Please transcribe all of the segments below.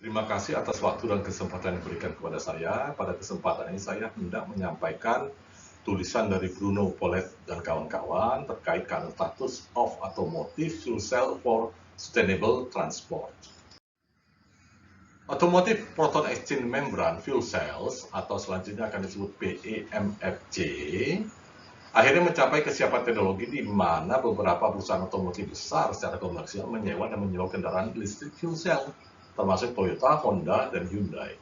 Terima kasih atas waktu dan kesempatan yang diberikan kepada saya. Pada kesempatan ini saya hendak menyampaikan tulisan dari Bruno Polet dan kawan-kawan terkait current status of automotive fuel cell for sustainable transport. Automotive Proton Exchange Membrane Fuel Cells atau selanjutnya akan disebut PEMFC akhirnya mencapai kesiapan teknologi di mana beberapa perusahaan otomotif besar secara komersial menyewa dan menjual kendaraan listrik fuel cell, termasuk Toyota, Honda, dan Hyundai.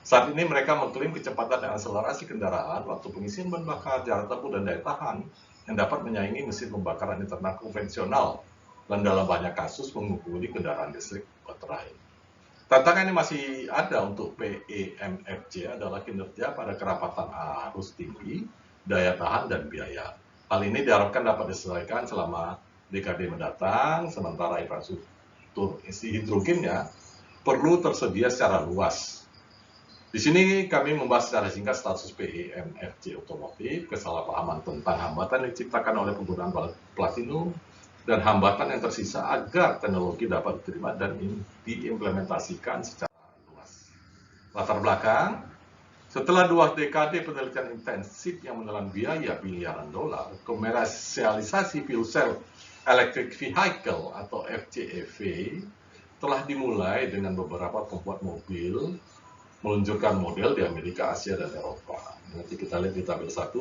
Saat ini mereka mengklaim kecepatan dan akselerasi kendaraan waktu pengisian bahan bakar, jarak tempuh, dan daya tahan yang dapat menyaingi mesin pembakaran internal konvensional dan dalam banyak kasus mengungguli kendaraan listrik baterai. Tantangan yang masih ada untuk PEMFC adalah kinerja pada kerapatan arus tinggi, daya tahan, dan biaya. Hal ini diharapkan dapat diselesaikan selama dekade mendatang, sementara infrastruktur hidrogennya perlu tersedia secara luas. Di sini kami membahas secara singkat status PEMFC otomotif, kesalahpahaman tentang hambatan yang diciptakan oleh penggunaan platinum, dan hambatan yang tersisa agar teknologi dapat diterima dan diimplementasikan secara luas. Latar belakang, setelah 2 dekade penelitian intensif yang menelan biaya miliaran dolar, komersialisasi fuel cell electric vehicle atau FCEV telah dimulai dengan beberapa pembuat mobil meluncurkan model di Amerika, Asia, dan Eropa. Nanti kita lihat di tabel 1.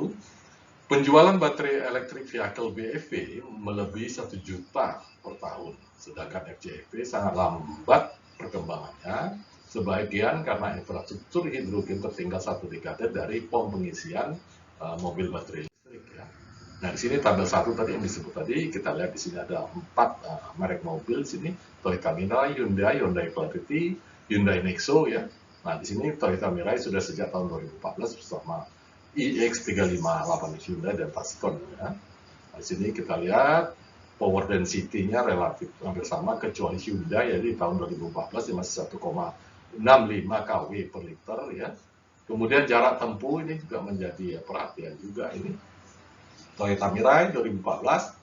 Penjualan baterai elektrik vehicle BEV melebihi 1 juta per tahun, sedangkan FCEV sangat lambat perkembangannya, sebagian karena infrastruktur hidrogen tertinggal 1 dekade dari pom pengisian mobil baterai listrik. Ya. Nah, di sini tabel 1 tadi yang disebut tadi, kita lihat di sini ada 4 merek mobil di sini, Toyota Mirai, Hyundai Clarity, Hyundai Nexo ya. Nah, di sini Toyota Mirai sudah sejak tahun 2014 bersama iX358 Hyundai dan Pascon ya. Nah, di sini kita lihat power density-nya relatif hampir sama kecuali Hyundai, jadi di tahun 2014 masih 1,65 kW per liter ya. Kemudian jarak tempuh ini juga menjadi perhatian juga ini. Toyota Mirai 2014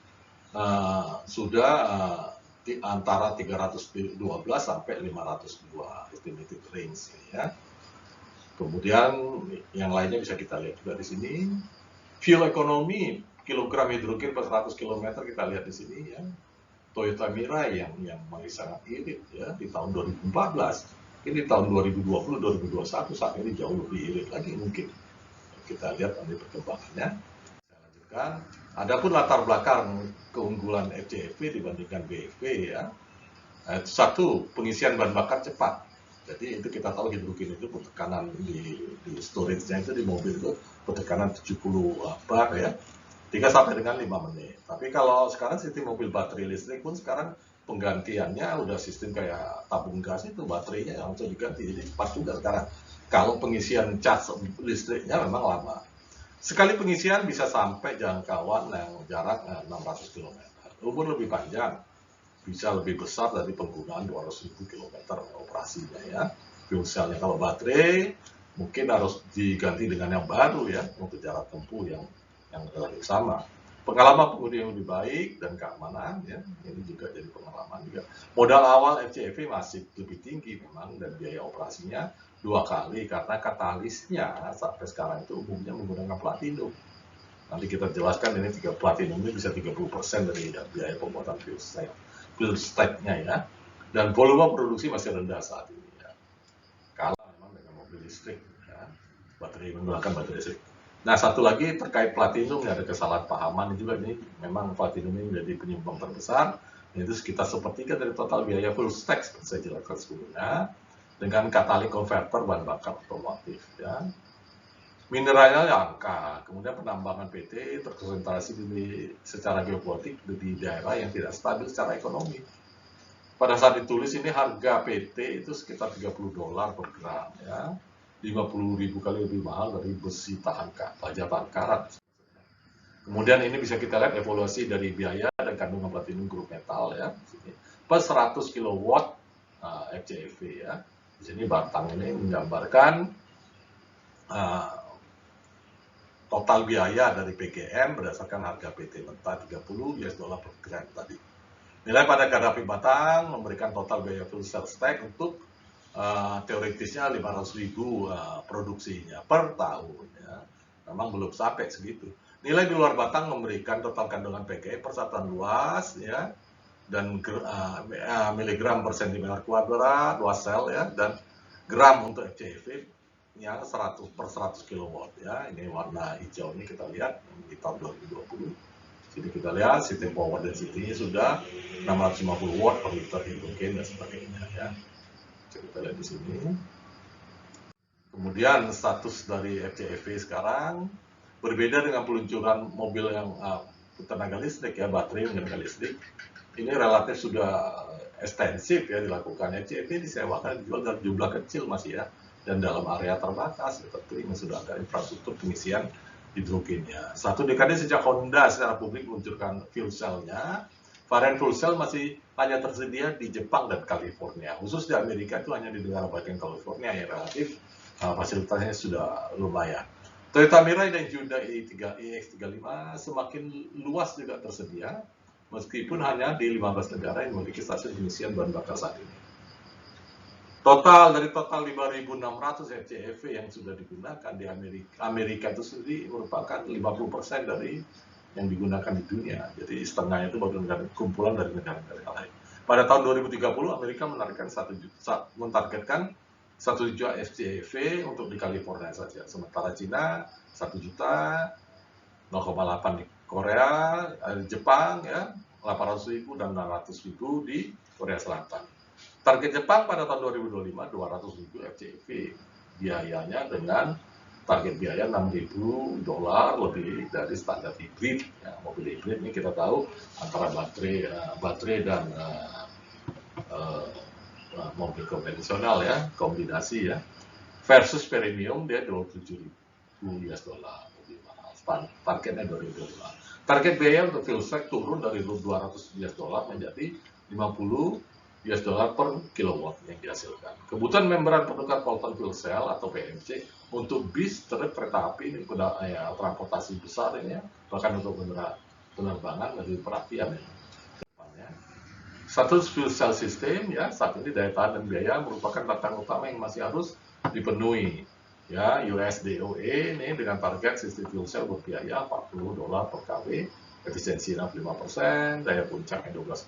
sudah di antara 312 sampai 502 estimated range ya. Kemudian yang lainnya bisa kita lihat juga di sini. Fuel ekonomi kilogram hidrogen per 100 km kita lihat di sini ya. Toyota Mirai yang masih sangat irit ya di tahun 2014. Ini tahun 2020-2021 saat ini jauh lebih irit lagi mungkin. Kita lihat nanti perkembangannya. Saya lanjutkan. Adapun latar belakang keunggulan FCEV dibandingkan BEV ya. Satu, pengisian bahan bakar cepat. Jadi itu kita tahu hidrogen itu tekanan di storage-nya itu di mobil itu tekanan 70 bar ya, 3 sampai dengan 5 menit. Tapi kalau sekarang sistem mobil baterai listrik pun sekarang penggantiannya udah sistem kayak tabung gas itu, baterainya langsung diganti, jadi cepat juga sekarang. Kalau pengisian cas listriknya memang lama. Sekali pengisian bisa sampai jangkauan yang jarak 600 km. Umur lebih panjang, bisa lebih besar dari penggunaan 200.000 km operasinya ya. Fuel cell-nya kalau baterai mungkin harus diganti dengan yang baru ya untuk jarak tempuh yang relatif sama. Pengalaman pengemudi yang lebih baik dan keamanan ya, ini juga jadi pengalaman juga. Modal awal FCEV masih lebih tinggi memang dan biaya operasinya 2 kali karena katalisnya sampai sekarang itu umumnya menggunakan platinum. Nanti kita jelaskan ini platinum ini bisa 30% dari biaya pembuatan fuel cell. Fuel stack-nya ya, dan volume produksi masih rendah saat ini ya. Kalah memang dengan mobil listrik ya, menggunakan baterai listrik. Nah, satu lagi terkait platinum, ada kesalahpahaman juga ini. Memang platinum ini menjadi penyumbang terbesar, yaitu sekitar sepertiga dari total biaya full stack seperti saya jelaskan sebelumnya, dengan katalis converter bahan bakar otomotif ya. Mineralnya langka, kemudian penambangan PT terkonsentrasi secara geopolitik di daerah yang tidak stabil secara ekonomi. Pada saat ditulis ini harga PT itu sekitar $30 per gram ya, 50.000 kali lebih mahal dari besi tahan baja tahan karat. Kemudian ini bisa kita lihat evaluasi dari biaya dan kandungan platinum grup metal ya, per 100 kW FCEV ya. Di sini batang ini menggambarkan total biaya dari PGM berdasarkan harga PT mentah $30 per gram tadi. Nilai pada grafik batang memberikan total biaya fuel cell stack untuk teoritisnya 500.000 produksinya per tahun ya. Memang belum sampai segitu. Nilai di luar batang memberikan total kandungan PGE per satuan luas ya, dan miligram per sentimeter kuadrat luas sel ya, dan gram untuk FCEV yang 100 per 100 kW ya. Ini warna hijau ini kita lihat di tahun 2020. Jadi kita lihat sistem power density-nya sudah 650 watt per liter hidrogen dan sebagainya ya. Kita lihat di sini. Kemudian status dari FCEV sekarang berbeda dengan peluncuran mobil yang tenaga listrik ya, baterai tenaga listrik. Ini relatif sudah ekstensif ya dilakukan. FCEV disewakan dijual dalam jumlah kecil masih ya, dan dalam area terbatas. Tentu ini sudah ada infrastruktur pengisian hidrogennya. Satu dekade sejak Honda secara publik meluncurkan fuel cell-nya, varian fuel cell masih hanya tersedia di Jepang dan California. Khusus di Amerika itu hanya di negara bagian California yang relatif fasilitasnya sudah lumayan. Toyota Mirai dan Hyundai iX35 semakin luas juga tersedia, meskipun hanya di 15 negara yang memiliki stasiun pengisian bahan bakar saat ini. Dari total 5.600 FCEV yang sudah digunakan di Amerika itu sendiri merupakan 50% dari yang digunakan di dunia. Jadi setengahnya itu baru kumpulan dari negara-negara lain. Pada tahun 2030 Amerika mentargetkan 1 juta FCEV untuk di California saja. Sementara Cina 1 juta, 0,8 di Korea, Jepang ya 800.000 dan 600.000 di Korea Selatan. Target Jepang pada tahun 2025 200.000 FCEV. Biayanya dengan target biaya $6.000 lebih dari standar hibrid. Ya, mobil hibrid ini kita tahu antara baterai dan mobil konvensional ya, kombinasi ya. Versus premium dia $27.000 lebih mahal. Targetnya 2025. Target biaya untuk fuel cell turun dari $200 menjadi $50 per kilowatt yang dihasilkan. Kebutuhan membran penukar proton fuel cell atau PMC untuk bis, truk, kereta api ini ya, transportasi besar ini ya, bahkan untuk penerbangan lebih perhatian ya. Status fuel cell system ya, saat ini daya tahan dan biaya merupakan tantangan utama yang masih harus dipenuhi. Ya, US DOE ini dengan target sistem fuel cell berbiaya $40 per kW, efisiensi 65%, daya puncaknya 12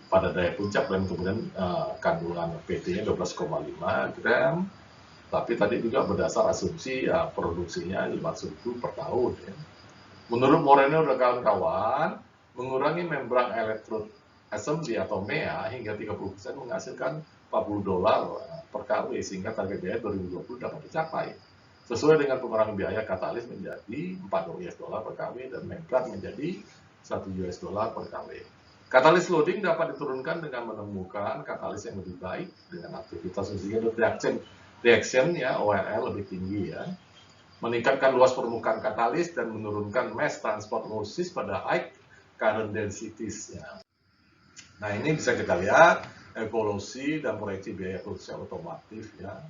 pada daya puncak, dan kemudian kandungan PT-nya 12,5 gram. Tapi tadi juga berdasar asumsi ya, produksinya 500.000 per tahun. Ya. Menurut Moreno dan kawan-kawan, mengurangi membran electrode assembly atau MEA hingga 30% menghasilkan $40 per kW, sehingga target biaya 2020 dapat dicapai. Sesuai dengan pengurangan biaya katalis menjadi $4 per kW dan membran menjadi $1 per kW. Katalis loading dapat diturunkan dengan menemukan katalis yang lebih baik dengan aktivitas sehingga reaction ya ORL lebih tinggi ya. Meningkatkan luas permukaan katalis dan menurunkan mass transport losses pada high current densities ya. Nah, ini bisa kita lihat evolusi dan proyeksi biaya produksi otomotif ya.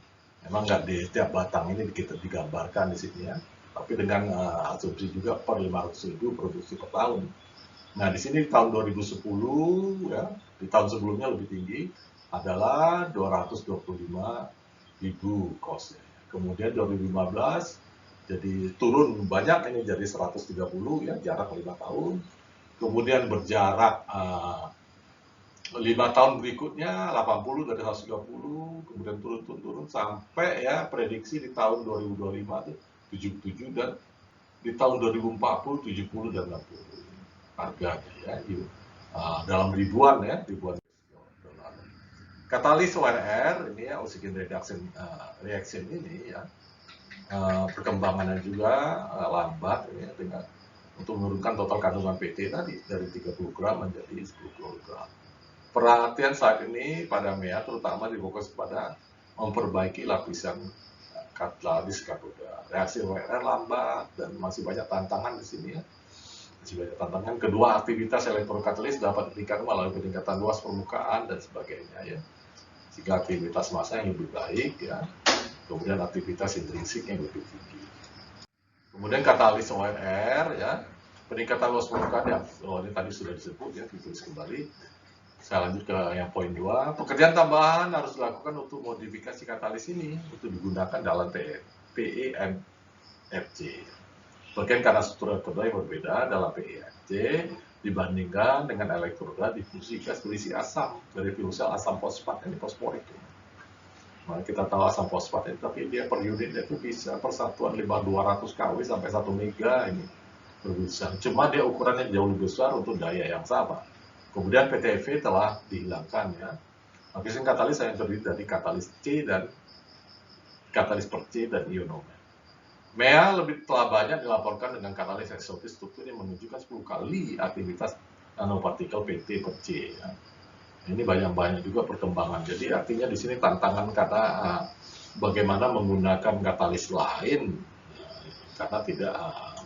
Memang nggak di setiap batang ini kita digambarkan di sini ya. Tapi dengan asumsi juga per 500.000 produksi per tahun. Nah, di sini di tahun 2010 ya, di tahun sebelumnya lebih tinggi adalah 225.000 cost. Kemudian 2015 jadi turun banyak, ini jadi 130 ya, jarak 5 tahun. Kemudian berjarak 5 tahun berikutnya 80 dari 130, kemudian turun sampai ya prediksi di tahun 2025 itu 77, dan di tahun 2040 70 dan 60 harganya ya, dalam ribuan dolar. Katalis ORR ini ya, oxygen reaction ini ya, perkembangannya juga lambat ya, dengan untuk menurunkan total kandungan PT tadi dari 30 gram menjadi 10 kg. Perhatian saat ini pada MEA terutama difokus pada memperbaiki lapisan katalis katoda. Reaksi ORR lambat dan masih banyak tantangan di sini ya. Sebagai tantangan kedua, aktivitas elektrokatalis dapat ditingkatkan melalui peningkatan luas permukaan dan sebagainya ya, sehingga aktivitas massa yang lebih baik ya, kemudian aktivitas intrinsik yang lebih tinggi. Kemudian katalis ORR ya, peningkatan luas permukaan yang ini tadi sudah disebut ya, ditulis kembali. Saya lanjut ke yang poin 2. Pekerjaan tambahan harus dilakukan untuk modifikasi katalis ini untuk digunakan dalam PEMFC. Bagian karena struktur elektroda yang berbeda dalam PEMFC dibandingkan dengan elektroda difusi gas berisi asam dari fuel cell asam fosfat, ini fosforik. Nah, kita tahu asam fosfat itu, tapi dia per unitnya itu bisa persatuan 200 kW sampai 1 mega ini berbesar. Cuma dia ukurannya jauh lebih besar untuk daya yang sama. Kemudian PTFE telah dihilangkan ya. Mesin katalis yang terdiri dari katalis C dan katalis per C dan ionomer. MEA telah banyak dilaporkan dengan katalis eksotis strukturnya menunjukkan 10 kali aktivitas nanopartikel PT per C. Ya. Ini banyak juga perkembangan. Jadi artinya di sini tantangan karena bagaimana menggunakan katalis lain karena tidak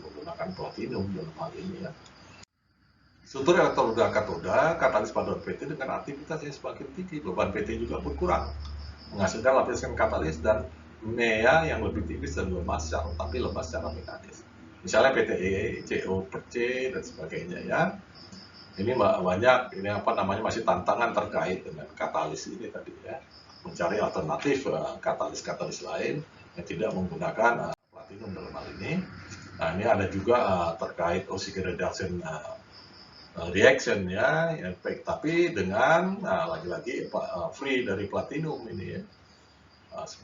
menggunakan platinum dalam hal ini ya. Struktur elektroda katoda katalis paduan PT dengan aktivitas yang semakin tinggi, beban PT juga berkurang, menghasilkan lapisan katalis dan MEA yang lebih tipis dan lemah tapi lemah secara mekanis. Misalnya PTE, CO per C dan sebagainya ya. Ini banyak, ini masih tantangan terkait dengan katalis ini tadi ya, mencari alternatif katalis lain yang tidak menggunakan platinum dalam hal ini. Nah ini ada juga terkait oxygen reduction reaction ya, tapi dengan lagi-lagi free dari platinum ini ya.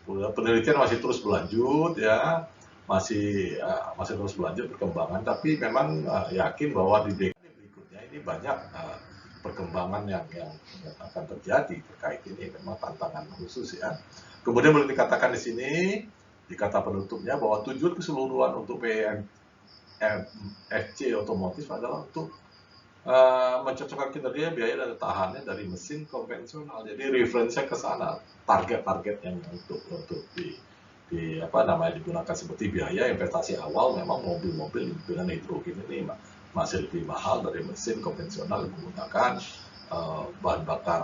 Penelitian masih terus berlanjut ya, masih terus berlanjut perkembangan, tapi memang yakin bahwa di ini banyak perkembangan yang akan terjadi terkait ini, memang tantangan khusus ya. Kemudian boleh dikatakan di sini di kata penutupnya bahwa tujuan keseluruhan untuk PEMFC otomotif adalah untuk mencocokkan kinerja, biaya dan tahannya dari mesin konvensional. Jadi referensinya ke sana, target-target yang untuk digunakan seperti biaya investasi awal, memang mobil-mobil dengan hidrogen ini masih lebih mahal dari mesin konvensional yang menggunakan bahan bakar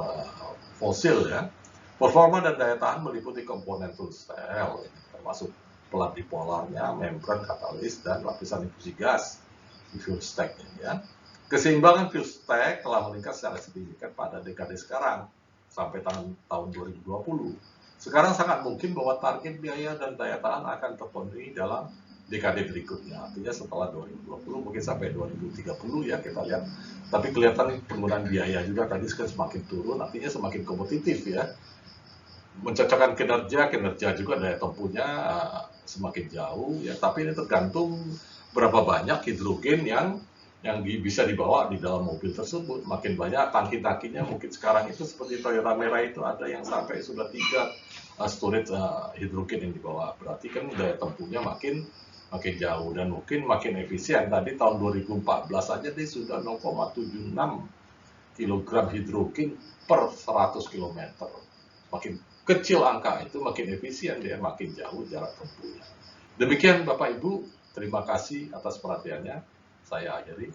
fosil ya. Performa dan daya tahan meliputi komponen fuel cell, termasuk pelat dipolarnya, membran katalis, dan lapisan infusi gas di fuel stack ya. Keseimbangan fuel stack telah meningkat secara signifikan pada dekade sekarang sampai tahun 2020. Sekarang sangat mungkin bahwa target biaya dan daya tahan akan terpenuhi dalam dekade berikutnya, artinya setelah 2020 mungkin sampai 2030 ya kita lihat. Tapi kelihatan penggunaan biaya juga tadi semakin turun, artinya semakin kompetitif ya. Mencocokkan kinerja juga daya tempuhnya semakin jauh ya. Tapi ini tergantung berapa banyak hidrogen yang bisa dibawa di dalam mobil tersebut. Makin banyak tangki-tangkinya, mungkin sekarang itu seperti Toyota Merah itu ada yang sampai sudah 3 storage hidrogen yang dibawa. Berarti kan daya tempuhnya makin jauh dan mungkin makin efisien. Tadi tahun 2014 saja dia sudah 0,76 kg hidrogen per 100 km. Makin kecil angka itu makin efisien, dia makin jauh jarak tempuhnya. Demikian Bapak Ibu, terima kasih atas perhatiannya. Saya akhiri.